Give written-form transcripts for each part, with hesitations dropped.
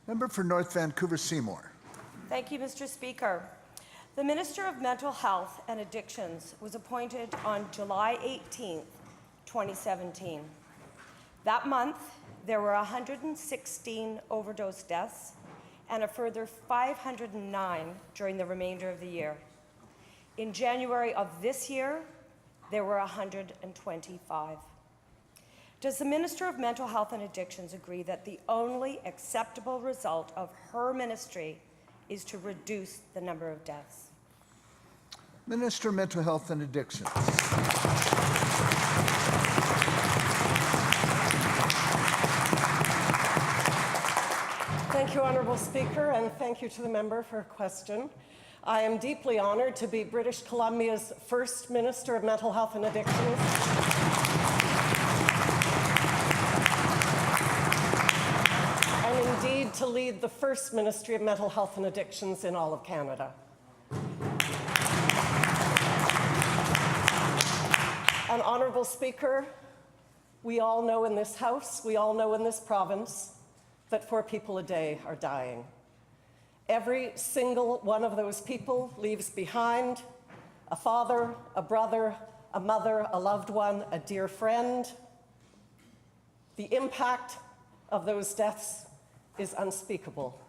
Member for North Vancouver Seymour. Thank you, Mr. Speaker. The Minister of Mental Health and Addictions was appointed on July 18, 2017. That month, there were 116 overdose deaths and a further 509 during the remainder of the year. In January of this year, there were 125. Does the Minister of Mental Health and Addictions agree that the only acceptable result of her ministry is to reduce the number of deaths? Minister of Mental Health and Addictions. Thank you, Honourable Speaker, and thank you to the member for her question. I am deeply honoured to be British Columbia's first Minister of Mental Health and Addictions. And indeed to lead the first Ministry of Mental Health and Addictions in all of Canada. And Honourable Speaker, we all know in this House, we all know in this province, that 4 people a day are dying. Every single one of those people leaves behind a father, a brother, a mother, a loved one, a dear friend. The impact of those deaths is unspeakable.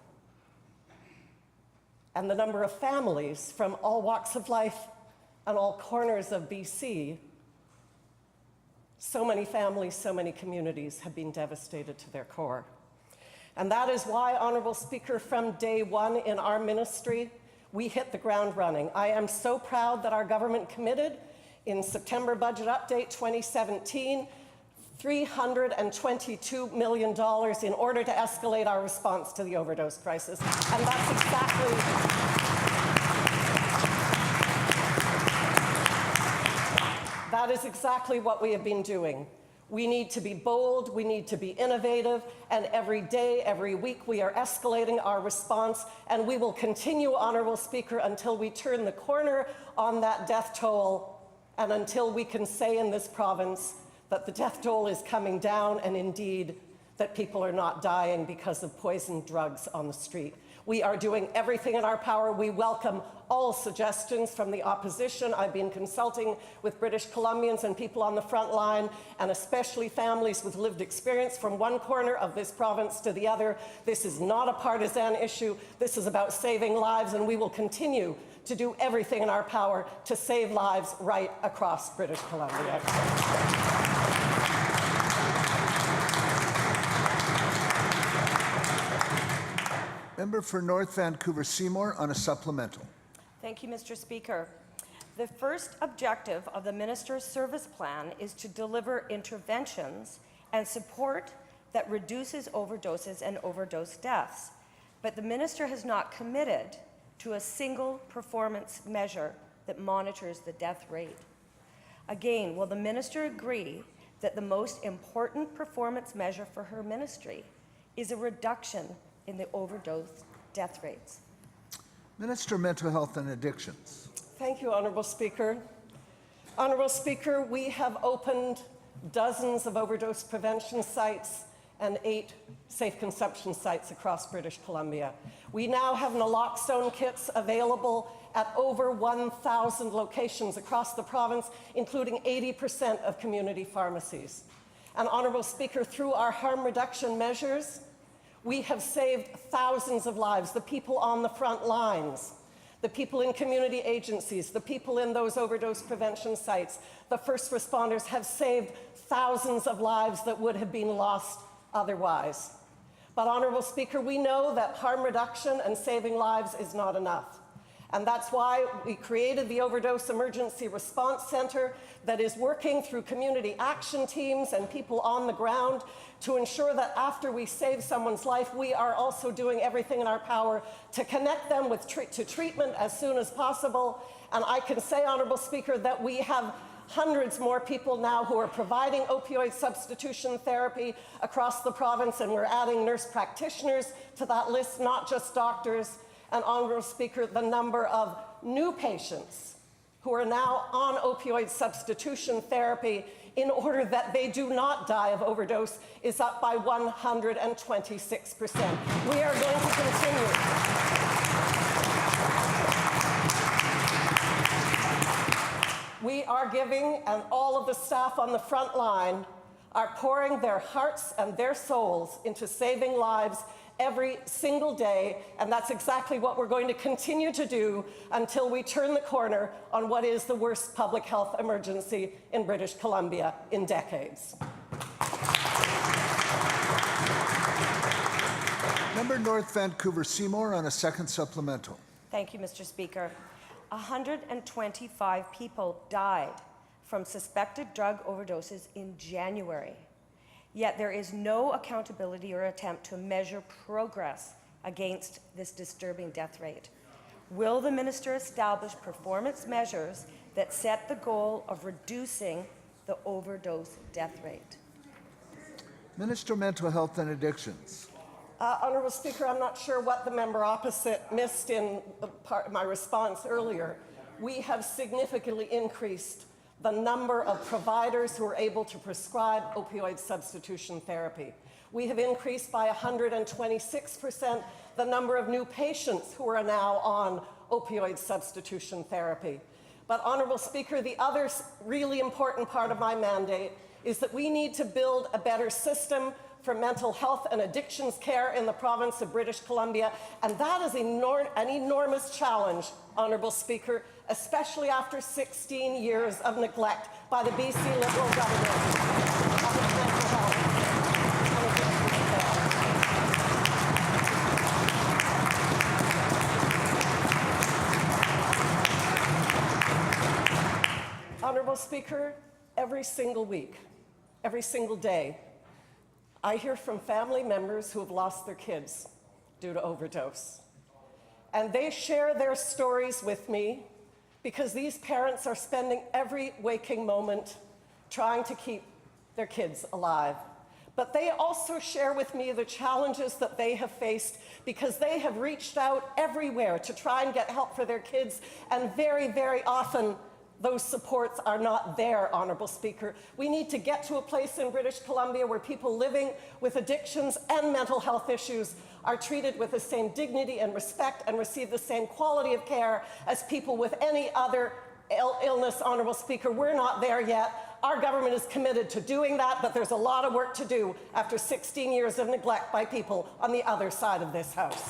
And the number of families from all walks of life and all corners of BC, so many families, so many communities have been devastated to their core. And that is why, Honourable Speaker, from day one in our ministry, we hit the ground running. I am so proud that our government committed in September Budget Update 2017 $322 million in order to escalate our response to the overdose crisis. And that's that is exactly what we have been doing. We need to be bold, we need to be innovative, and every day, every week, we are escalating our response, and we will continue, Honourable Speaker, until we turn the corner on that death toll, and until we can say in this province that the death toll is coming down, and indeed, that people are not dying because of poisoned drugs on the street. We are doing everything in our power. We welcome all suggestions from the opposition. I've been consulting with British Columbians and people on the front line, and especially families with lived experience from one corner of this province to the other. This is not a partisan issue. This is about saving lives, and we will continue to do everything in our power to save lives right across British Columbia. Member for North Vancouver Seymour on a supplemental. Thank you, Mr. Speaker. The first objective of the Minister's Service Plan is to deliver interventions and support that reduces overdoses and overdose deaths. But the Minister has not committed to a single performance measure that monitors the death rate. Again, will the Minister agree that the most important performance measure for her ministry is a reduction in the overdose death rates? Minister of Mental Health and Addictions. Thank you, Honourable Speaker. Honourable Speaker, we have opened dozens of overdose prevention sites and 8 safe consumption sites across British Columbia. We now have naloxone kits available at over 1,000 locations across the province, including 80% of community pharmacies. And Honourable Speaker, through our harm reduction measures, we have saved thousands of lives, the people on the front lines, the people in community agencies, the people in those overdose prevention sites, the first responders have saved thousands of lives that would have been lost otherwise. But, Honourable Speaker, we know that harm reduction and saving lives is not enough. And that's why we created the Overdose Emergency Response Centre that is working through community action teams and people on the ground to ensure that after we save someone's life, we are also doing everything in our power to connect them to treatment as soon as possible. And I can say, Honourable Speaker, that we have hundreds more people now who are providing opioid substitution therapy across the province, and we're adding nurse practitioners to that list, not just doctors. And Honourable Speaker, the number of new patients who are now on opioid substitution therapy in order that they do not die of overdose is up by 126%. We are going to continue. We are giving, and all of the staff on the front line are pouring their hearts and their souls into saving lives every single day, and that's exactly what we're going to continue to do until we turn the corner on what is the worst public health emergency in British Columbia in decades. Member North Vancouver Seymour on a second supplemental. Thank you, Mr. Speaker. 125 people died from suspected drug overdoses in January. Yet there is no accountability or attempt to measure progress against this disturbing death rate. Will the minister establish performance measures that set the goal of reducing the overdose death rate? Minister of Mental Health and Addictions. Honourable Speaker, I'm not sure what the member opposite missed in part of my response earlier. We have significantly increased the number of providers who are able to prescribe opioid substitution therapy. We have increased by 126% the number of new patients who are now on opioid substitution therapy. But, Honourable Speaker, the other really important part of my mandate is that we need to build a better system for mental health and addictions care in the province of British Columbia, and that is an enormous challenge, Honourable Speaker, especially after 16 years of neglect by the BC Liberal government on mental health and addictions care. Honourable Speaker, every single week, every single day, I hear from family members who have lost their kids due to overdose. And they share their stories with me because these parents are spending every waking moment trying to keep their kids alive. But they also share with me the challenges that they have faced because they have reached out everywhere to try and get help for their kids, and very, very often those supports are not there, Honourable Speaker. We need to get to a place in British Columbia where people living with addictions and mental health issues are treated with the same dignity and respect and receive the same quality of care as people with any other illness, Honourable Speaker. We're not there yet. Our government is committed to doing that, but there's a lot of work to do after 16 years of neglect by people on the other side of this House.